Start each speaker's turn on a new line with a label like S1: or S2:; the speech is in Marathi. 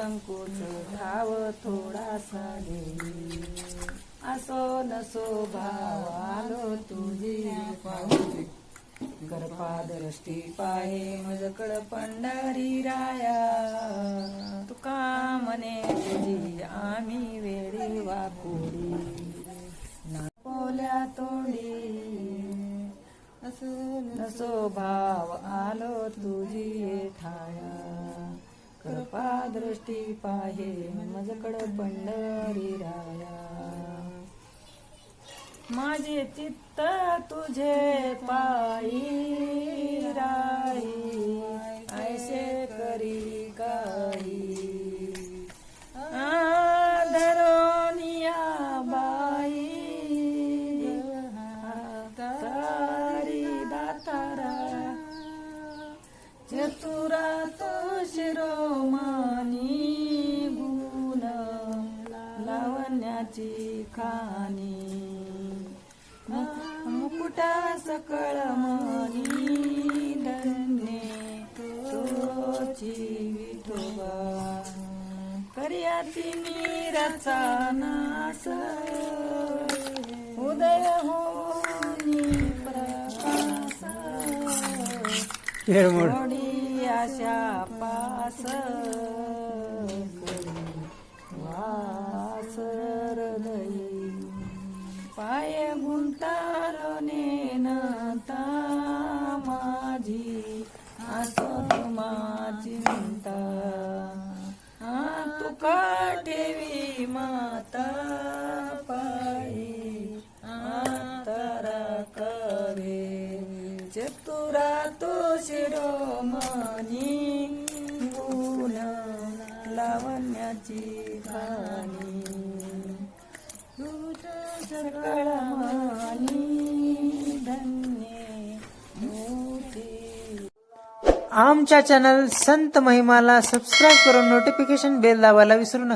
S1: संकोच ठाव थोडासा घेई, असो नसो भाव आलो तुझी पाहुची, गर्भादृष्टी पाहे मजकड पंढरी राया, तुका म्हणे तुझी आम्ही वेडी वाकुडी, नापोल्या तोंडी नसो भाव आलो तुझी ठाया, कृपा दृष्टी पाहे मजकड पंढरी राया, माझे चित्त तुझे पायी राही, ऐसे करी काही धरोनिया बाई, तारी दातारा चतुरा तो शिरोमानी, गुण लावण्याची खाणी, मुकुटा सकळ मनी, धन्य तोची विठोबा, कर्याती मीराचा नास, उदय होनी प्रकाश, थोडी आशा पास, वास हृदयी, पाय गुंतालो नेनता माझी, असो तुम्हा चिंता, तुका ठेवी माता पायी, आतरा करे चतुरा तो शिरोमणी, गुण लावण्याची खाणी, सकळ मानी, धन्य मोती।
S2: आमच्या चॅनल संत महिमाला सबस्क्राईब करून नोटिफिकेशन बेल दाबायला विसरू नका।